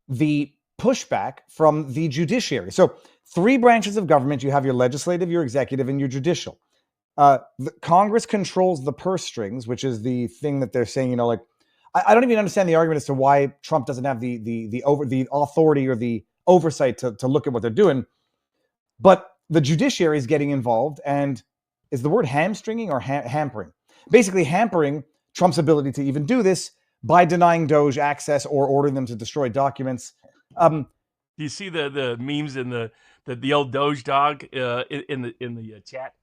the pushback from the judiciary. So 3 branches of government. You have your legislative, your executive, and your judicial. The Congress controls the purse strings, which is the thing that they're saying, like, I don't even understand the argument as to why Trump doesn't have the authority or the oversight to look at what they're doing. But the judiciary is getting involved, and is the word hamstringing or hampering? Basically hampering Trump's ability to even do this by denying Doge access or ordering them to destroy documents. You see the memes in the old Doge dog in the chat.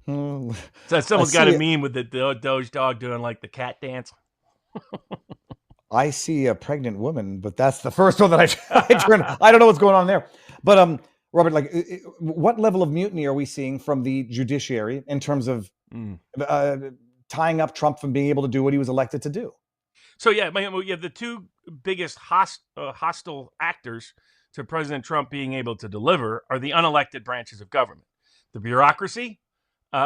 So someone's got a meme with the Doge dog doing like the cat dance. I see a pregnant woman, but that's the first one that I turn. I don't know what's going on there. But Robert, like, what level of mutiny are we seeing from the judiciary in terms of tying up Trump from being able to do what he was elected to do? So yeah, you have the 2 biggest hostile actors to President Trump being able to deliver are the unelected branches of government. The bureaucracy,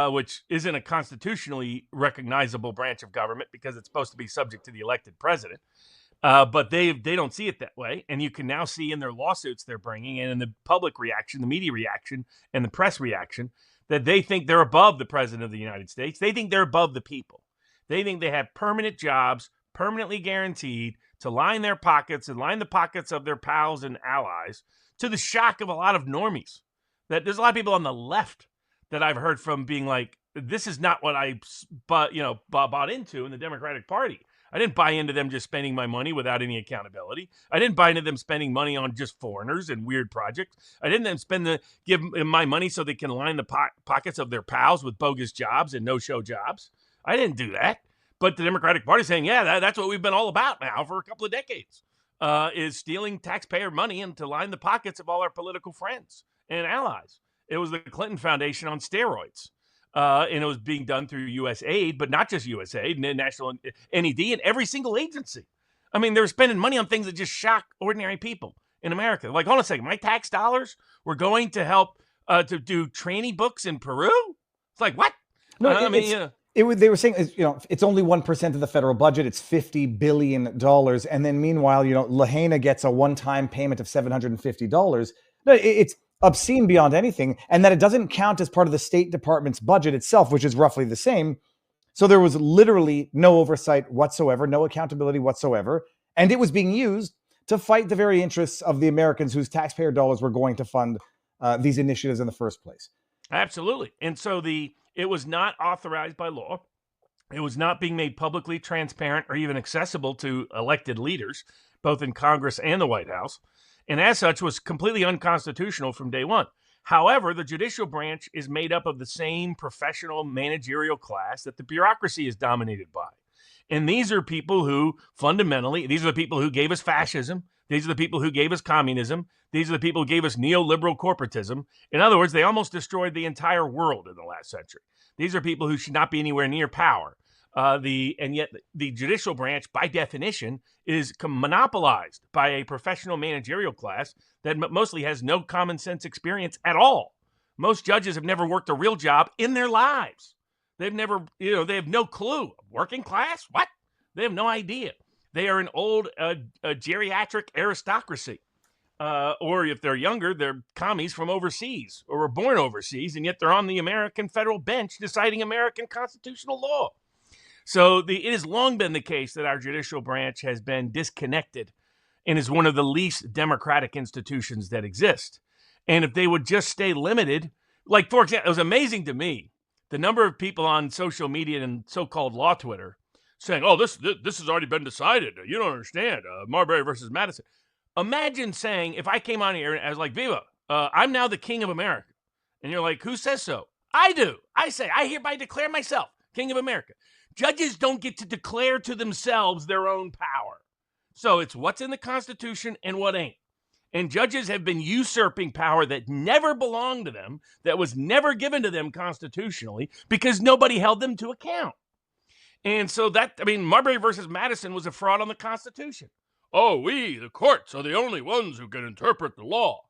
which isn't a constitutionally recognizable branch of government because it's supposed to be subject to the elected president. But they don't see it that way. And you can now see in their lawsuits they're bringing and in the public reaction, the media reaction, and the press reaction that they think they're above the president of the United States. They think they're above the people. They think they have permanent jobs, permanently guaranteed to line their pockets and line the pockets of their pals and allies, to the shock of a lot of normies. That there's a lot of people on the left that I've heard from being like, this is not what I bought into in the Democratic Party. I didn't buy into them just spending my money without any accountability. I didn't buy into them spending money on just foreigners and weird projects. I didn't give them my money so they can line the pockets of their pals with bogus jobs and no-show jobs. I didn't do that. But the Democratic Party is saying, yeah, that's what we've been all about now for a couple of decades, is stealing taxpayer money and to line the pockets of all our political friends and allies. It was the Clinton Foundation on steroids. And it was being done through USAID, but not just USAID, National NED, and every single agency. I mean, they were spending money on things that just shock ordinary people in America. Like, hold on a second, my tax dollars were going to help to do training books in Peru? It's like, what? No, they were saying, it's only 1% of the federal budget. It's $50 billion. And then meanwhile, Lahaina gets a one-time payment of $750. No, it's obscene beyond anything. And that it doesn't count as part of the State Department's budget itself, which is roughly the same. So there was literally no oversight whatsoever, no accountability whatsoever. And it was being used to fight the very interests of the Americans whose taxpayer dollars were going to fund these initiatives in the first place. Absolutely. And so it was not authorized by law. It was not being made publicly transparent or even accessible to elected leaders, both in Congress and the White House. And as such, was completely unconstitutional from day one. However, the judicial branch is made up of the same professional managerial class that the bureaucracy is dominated by. And these are people who these are the people who gave us fascism. These are the people who gave us communism. These are the people who gave us neoliberal corporatism. In other words, they almost destroyed the entire world in the last century. These are people who should not be anywhere near power. And yet the judicial branch, by definition, is monopolized by a professional managerial class that mostly has no common sense experience at all. Most judges have never worked a real job in their lives. They've never, they have no clue. Working class? What? They have no idea. They are an old geriatric aristocracy. Or if they're younger, they're commies from overseas or were born overseas, and yet they're on the American federal bench deciding American constitutional law. So it has long been the case that our judicial branch has been disconnected and is one of the least democratic institutions that exist. And if they would just stay limited, like, for example, it was amazing to me, the number of people on social media and so-called law Twitter saying, oh, this has already been decided. You don't understand. Marbury versus Madison. Imagine saying, if I came on here and I was like, Viva, I'm now the king of America. And you're like, who says so? I do. I say, I hereby declare myself king of America. Judges don't get to declare to themselves their own power. So it's what's in the Constitution and what ain't. And judges have been usurping power that never belonged to them, that was never given to them constitutionally, because nobody held them to account. And so Marbury versus Madison was a fraud on the Constitution. Oh, we, the courts, are the only ones who can interpret the law.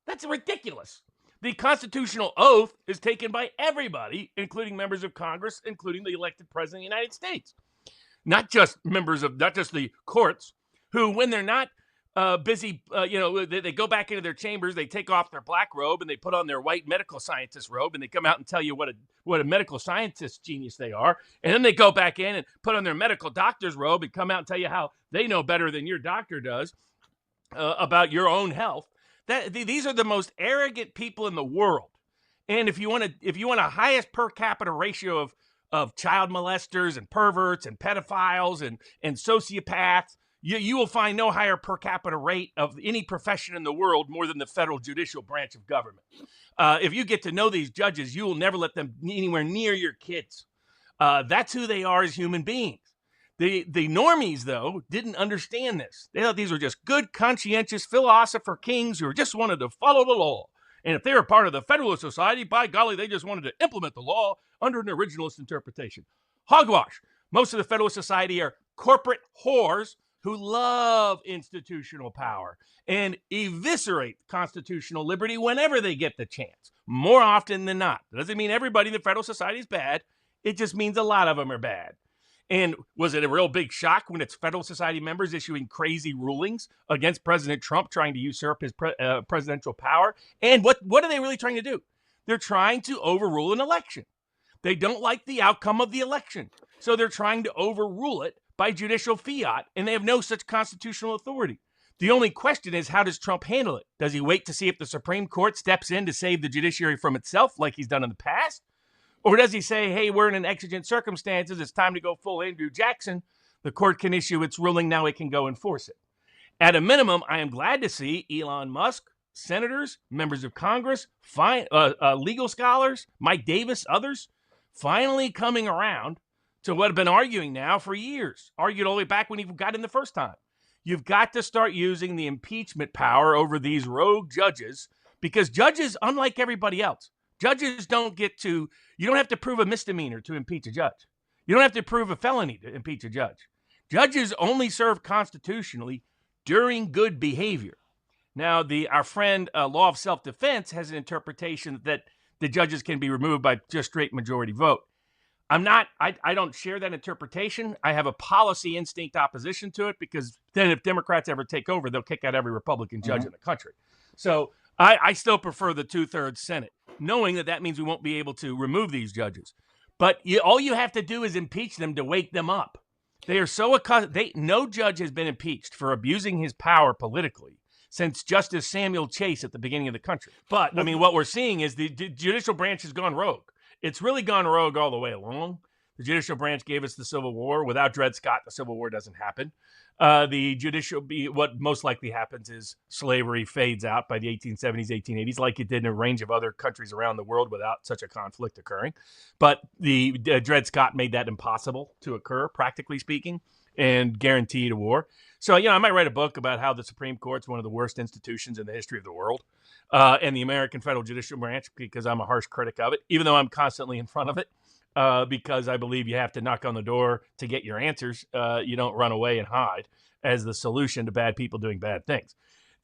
That's ridiculous. The constitutional oath is taken by everybody, including members of Congress, including the elected president of the United States. Not just the courts, who, when they're not busy, they go back into their chambers, they take off their black robe and they put on their white medical scientist robe, and they come out and tell you what a medical scientist genius they are. And then they go back in and put on their medical doctor's robe and come out and tell you how they know better than your doctor does about your own health. These are the most arrogant people in the world. And if you want a highest per capita ratio of child molesters and perverts and pedophiles and sociopaths, you will find no higher per capita rate of any profession in the world more than the federal judicial branch of government. If you get to know these judges, you will never let them anywhere near your kids. That's who they are as human beings. The normies, though, didn't understand this. They thought these were just good, conscientious philosopher kings who just wanted to follow the law. And if they were part of the Federalist Society, by golly, they just wanted to implement the law under an originalist interpretation. Hogwash. Most of the Federalist Society are corporate whores who love institutional power and eviscerate constitutional liberty whenever they get the chance, more often than not. That doesn't mean everybody in the Federalist Society is bad. It just means a lot of them are bad. And was it a real big shock when it's Federalist Society members issuing crazy rulings against President Trump trying to usurp his presidential power? And what are they really trying to do? They're trying to overrule an election. They don't like the outcome of the election. So they're trying to overrule it by judicial fiat, and they have no such constitutional authority. The only question is, how does Trump handle it? Does he wait to see if the Supreme Court steps in to save the judiciary from itself like he's done in the past? Or does he say, hey, we're in an exigent circumstances, it's time to go full Andrew Jackson. The court can issue its ruling, now it can go enforce it. At a minimum, I am glad to see Elon Musk, senators, members of Congress, legal scholars, Mike Davis, others, finally coming around to what have been arguing now for years, argued all the way back when he got in the first time. You've got to start using the impeachment power over these rogue judges, because judges, unlike everybody else, judges you don't have to prove a misdemeanor to impeach a judge. You don't have to prove a felony to impeach a judge. Judges only serve constitutionally during good behavior. Now, our friend Law of Self-Defense has an interpretation that the judges can be removed by just straight majority vote. I don't share that interpretation. I have a policy instinct opposition to it, because then if Democrats ever take over, they'll kick out every Republican judge in the country. So I still prefer the 2/3 Senate, knowing that means we won't be able to remove these judges. But all you have to do is impeach them to wake them up. They are so accustomed. No judge has been impeached for abusing his power politically since Justice Samuel Chase at the beginning of the country. But, I mean, what we're seeing is the judicial branch has gone rogue. It's really gone rogue all the way along. The judicial branch gave us the Civil War. Without Dred Scott, the Civil War doesn't happen. What most likely happens is slavery fades out by the 1870s, 1880s, like it did in a range of other countries around the world without such a conflict occurring. But the Dred Scott made that impossible to occur, practically speaking, and guaranteed a war. So, I might write a book about how the Supreme Court's one of the worst institutions in the history of the world, and the American federal judicial branch, because I'm a harsh critic of it, even though I'm constantly in front of it. Because I believe you have to knock on the door to get your answers. You don't run away and hide as the solution to bad people doing bad things.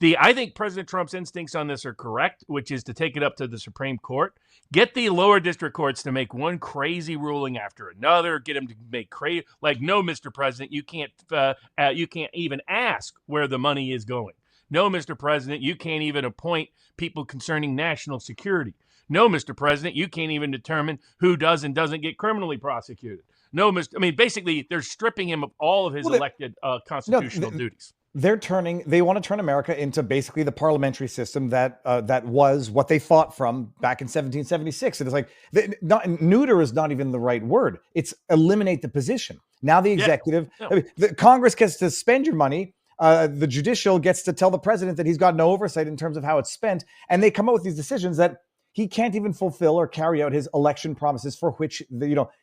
I think President Trump's instincts on this are correct, which is to take it up to the Supreme Court, get the lower district courts to make one crazy ruling after another, get them to make crazy, like, no, Mr. President, you can't even ask where the money is going. No, Mr. President, you can't even appoint people concerning national security. No, Mr. President, you can't even determine who does and doesn't get criminally prosecuted. No, basically, they're stripping him of all of his elected constitutional duties. They want to turn America into basically the parliamentary system that was what they fought from back in 1776. And it's like, neuter is not even the right word. It's eliminate the position. Now the executive, the Congress gets to spend your money. The judicial gets to tell the president that he's got no oversight in terms of how it's spent. And they come up with these decisions that he can't even fulfill or carry out his election promises for which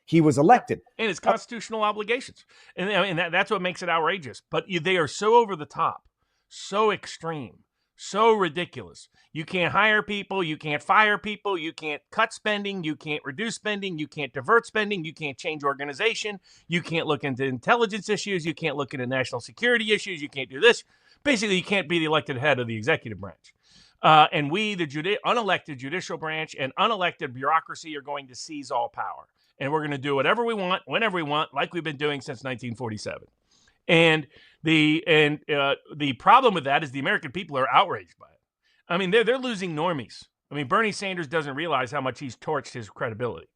he was elected. And his constitutional obligations. And that's what makes it outrageous. But they are so over the top, so extreme, so ridiculous. You can't hire people. You can't fire people. You can't cut spending. You can't reduce spending. You can't divert spending. You can't change organization. You can't look into intelligence issues. You can't look into national security issues. You can't do this. Basically, you can't be the elected head of the executive branch. And we, the unelected judicial branch and unelected bureaucracy, are going to seize all power. And we're going to do whatever we want, whenever we want, like we've been doing since 1947. And the problem with that is the American people are outraged by it. I mean, they're losing normies. I mean, Bernie Sanders doesn't realize how much he's torched his credibility.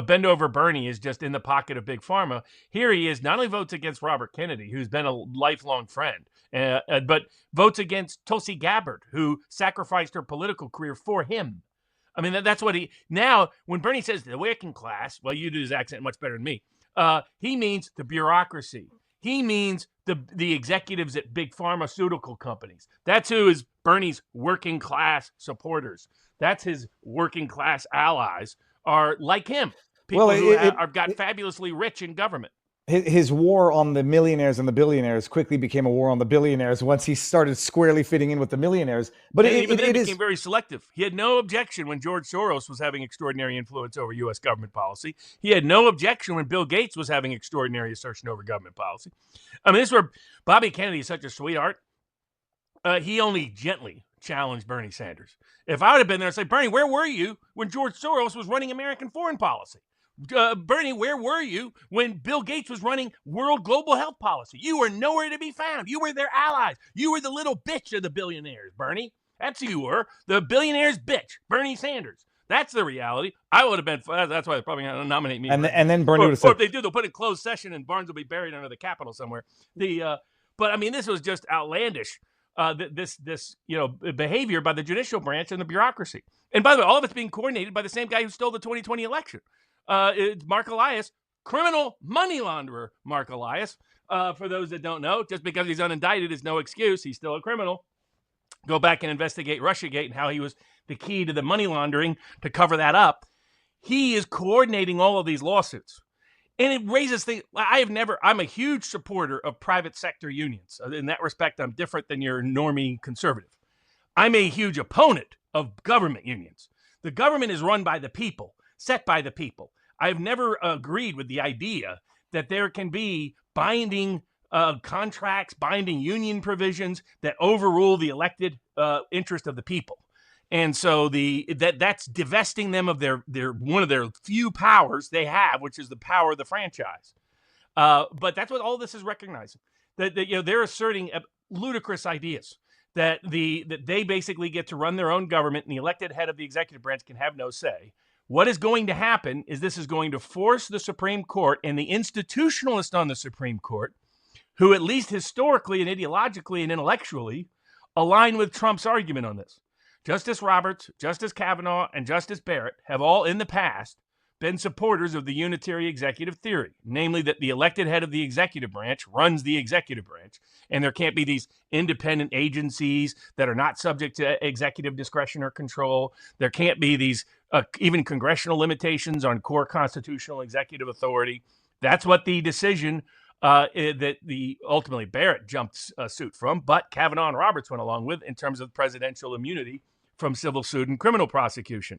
Bend over Bernie is just in the pocket of Big Pharma. Here he is, not only votes against Robert Kennedy, who's been a lifelong friend, but votes against Tulsi Gabbard, who sacrificed her political career for him. I mean, that's what now, when Bernie says the working class, well, you do his accent much better than me. He means the bureaucracy. He means the executives at big pharmaceutical companies. That's who is Bernie's working class supporters. That's his working class allies are like him. People who have got fabulously rich in government. His war on the millionaires and the billionaires quickly became a war on the billionaires once he started squarely fitting in with the millionaires. But it became very selective. He had no objection when George Soros was having extraordinary influence over U.S. government policy. He had no objection when Bill Gates was having extraordinary assertion over government policy. I mean, this is where Bobby Kennedy is such a sweetheart. He only gently challenged Bernie Sanders. If I would have been there and say, Bernie, where were you when George Soros was running American foreign policy? Bernie, where were you when Bill Gates was running world global health policy? You were nowhere to be found. You were their allies. You were the little bitch of the billionaires, Bernie. That's who you were. The billionaire's bitch, Bernie Sanders. That's the reality. I would have been. That's why they're probably going to nominate me. And then Bernie would have said, or if they do, they'll put in closed session and Barnes will be buried under the Capitol somewhere. But I mean, this was just outlandish. This behavior by the judicial branch and the bureaucracy. And by the way, all of it's being coordinated by the same guy who stole the 2020 election. It's Mark Elias, criminal money launderer Mark Elias. For those that don't know, just because he's unindicted is no excuse. He's still a criminal. Go back and investigate Russiagate and how he was the key to the money laundering to cover that up. He is coordinating all of these lawsuits. And it raises things. I'm a huge supporter of private sector unions. In that respect, I'm different than your normie conservative. I'm a huge opponent of government unions. The government is run by the people, set by the people. I've never agreed with the idea that there can be binding contracts, binding union provisions that overrule the elected interest of the people. And so that's divesting them of their one of their few powers they have, which is the power of the franchise. But that's what all this is recognizing. That they're asserting ludicrous ideas that they basically get to run their own government, and the elected head of the executive branch can have no say. What is going to happen is this is going to force the Supreme Court and the institutionalists on the Supreme Court, who at least historically and ideologically and intellectually align with Trump's argument on this. Justice Roberts, Justice Kavanaugh, and Justice Barrett have all in the past been supporters of the unitary executive theory, namely that the elected head of the executive branch runs the executive branch, and there can't be these independent agencies that are not subject to executive discretion or control. There can't be these even congressional limitations on core constitutional executive authority. That's what the decision that ultimately Barrett jumped suit from, but Kavanaugh and Roberts went along with in terms of presidential immunity from civil suit and criminal prosecution.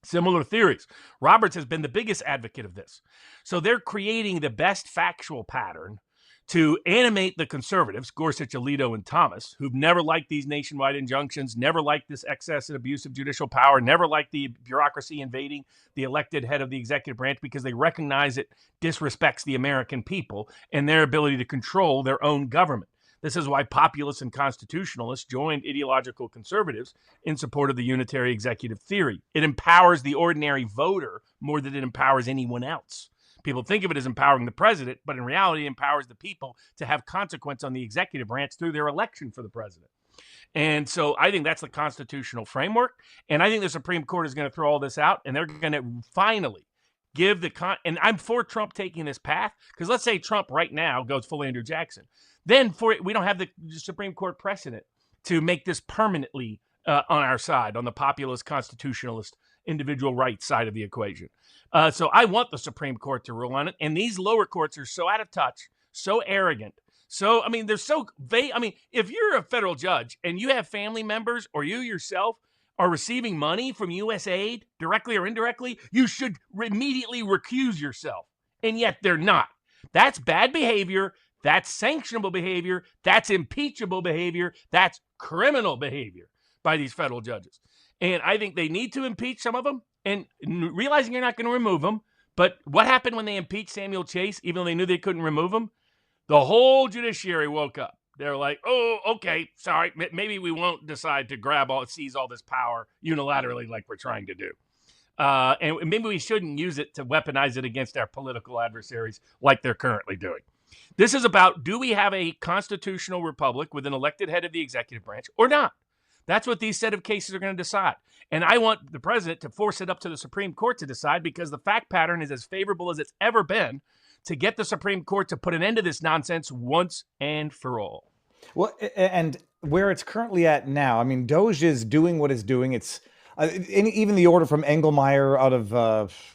Similar theories. Roberts has been the biggest advocate of this. So they're creating the best factual pattern to animate the conservatives, Gorsuch, Alito, and Thomas, who've never liked these nationwide injunctions, never liked this excess and abuse of judicial power, never liked the bureaucracy invading the elected head of the executive branch because they recognize it disrespects the American people and their ability to control their own government. This is why populists and constitutionalists joined ideological conservatives in support of the unitary executive theory. It empowers the ordinary voter more than it empowers anyone else. People think of it as empowering the president, but in reality, it empowers the people to have consequence on the executive branch through their election for the president. And so I think that's the constitutional framework. And I think the Supreme Court is going to throw all this out, and they're going to finally give and I'm for Trump taking this path, because let's say Trump right now goes full Andrew Jackson. Then we don't have the Supreme Court precedent to make this permanently on our side, on the populist, constitutionalist, individual rights side of the equation. So I want the Supreme Court to rule on it. And these lower courts are so out of touch, so arrogant. So, I mean, they're so vague. I mean, if you're a federal judge and you have family members or you yourself are receiving money from U.S. aid, directly or indirectly, you should immediately recuse yourself. And yet they're not. That's bad behavior. That's sanctionable behavior. That's impeachable behavior. That's criminal behavior by these federal judges. And I think they need to impeach some of them, and realizing you're not going to remove them. But what happened when they impeached Samuel Chase, even though they knew they couldn't remove him? The whole judiciary woke up. They're like, oh, okay, sorry, maybe we won't decide to seize all this power unilaterally like we're trying to do. And maybe we shouldn't use it to weaponize it against our political adversaries like they're currently doing. This is about, do we have a constitutional republic with an elected head of the executive branch or not? That's what these set of cases are going to decide. And I want the president to force it up to the Supreme Court to decide, because the fact pattern is as favorable as it's ever been to get the Supreme Court to put an end to this nonsense once and for all. Well, and where it's currently at now, I mean, Doge is doing what it's doing. It's even the order from Engelmeyer out of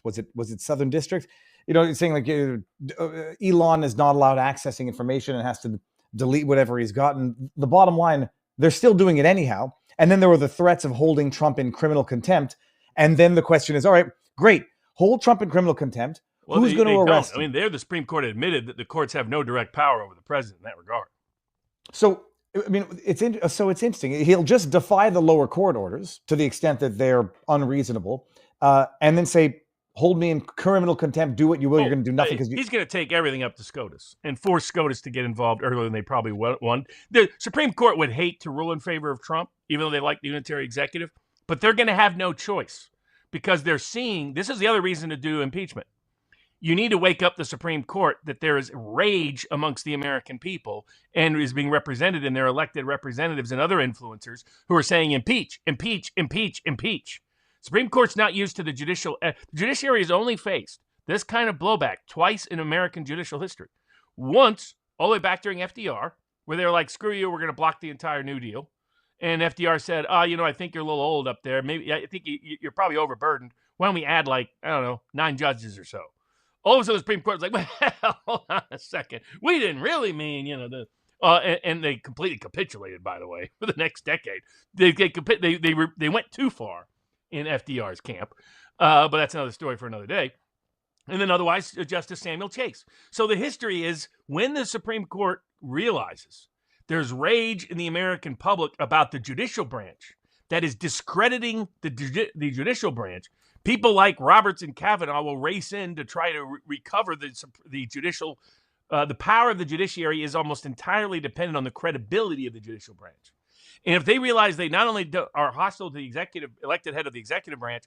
was it Southern District? It's saying like Elon is not allowed accessing information and has to delete whatever he's gotten. The bottom line, they're still doing it anyhow. And then there were the threats of holding Trump in criminal contempt. And then the question is, all right, great, hold Trump in criminal contempt. Well, who's going to arrest him? I mean, the Supreme Court admitted that the courts have no direct power over the president in that regard. So, I mean, it's interesting. He'll just defy the lower court orders to the extent that they're unreasonable, and then say, hold me in criminal contempt, do what you will, you're going to do nothing. He's going to take everything up to SCOTUS and force SCOTUS to get involved earlier than they probably want. The Supreme Court would hate to rule in favor of Trump, even though they like the unitary executive, but they're going to have no choice, because they're seeing, this is the other reason to do impeachment. You need to wake up the Supreme Court that there is rage amongst the American people and is being represented in their elected representatives and other influencers who are saying impeach, impeach, impeach, impeach. Supreme Court's not used to the judicial. The judiciary has only faced this kind of blowback twice in American judicial history. Once, all the way back during FDR, where they were like, screw you, we're going to block the entire New Deal. And FDR said, I think you're a little old up there. Maybe I think you're probably overburdened. Why don't we add 9 judges or so? All of a sudden, the Supreme Court was like, well, hold on a second. We didn't really mean, and they completely capitulated, by the way, for the next decade. They went too far in FDR's camp, but that's another story for another day. And then otherwise, Justice Samuel Chase. So the history is, when the Supreme Court realizes there's rage in the American public about the judicial branch that is discrediting the judicial branch, people like Roberts and Kavanaugh will race in to try to recover the judicial. The power of the judiciary is almost entirely dependent on the credibility of the judicial branch. And if they realize they not only are hostile to the elected head of the executive branch,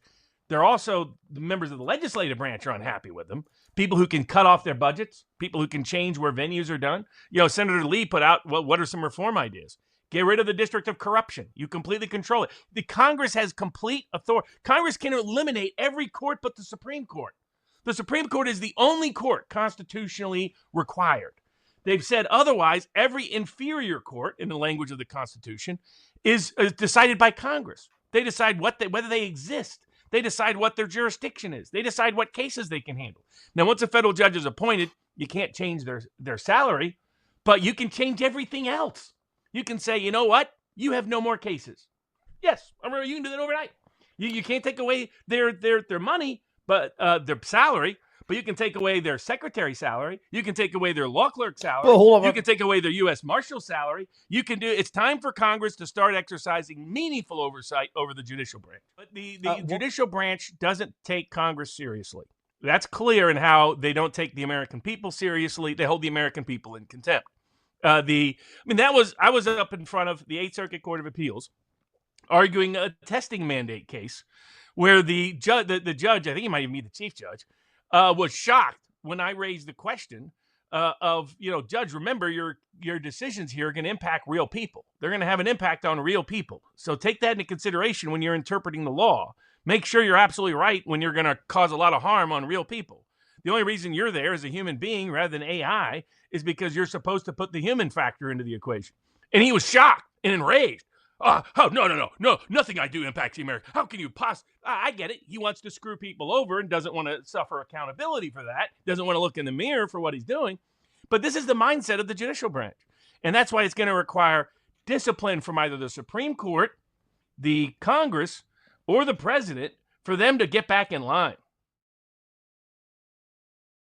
they're also, the members of the legislative branch are unhappy with them. People who can cut off their budgets, people who can change where venues are done. Senator Lee put out, well, what are some reform ideas? Get rid of the District of Corruption. You completely control it. The Congress has complete authority. Congress can eliminate every court but the Supreme Court. The Supreme Court is the only court constitutionally required. They've said otherwise, every inferior court, in the language of the Constitution, is decided by Congress. They decide whether they exist. They decide what their jurisdiction is. They decide what cases they can handle. Now, once a federal judge is appointed, you can't change their salary, but you can change everything else. You can say, you know what? You have no more cases. Yes, I remember you can do that overnight. You can't take away their money, but their salary, but you can take away their secretary's salary. You can take away their law clerk salary. Well, hold on. You can take away their U.S. Marshal salary. You can do. It's time for Congress to start exercising meaningful oversight over the judicial branch. But the judicial branch doesn't take Congress seriously. That's clear in how they don't take the American people seriously. They hold the American people in contempt. I was up in front of the 8th Circuit Court of Appeals arguing a testing mandate case where the judge, I think he might even be the chief judge, was shocked when I raised the question of, Judge, remember your decisions here are going to impact real people. They're going to have an impact on real people. So take that into consideration when you're interpreting the law. Make sure you're absolutely right when you're going to cause a lot of harm on real people. The only reason you're there as a human being rather than AI is because you're supposed to put the human factor into the equation. And he was shocked and enraged. No, nothing I do impacts the American. How can you possibly? I get it. He wants to screw people over and doesn't want to suffer accountability for that. Doesn't want to look in the mirror for what he's doing. But this is the mindset of the judicial branch. And that's why it's going to require discipline from either the Supreme Court, the Congress, or the president for them to get back in line.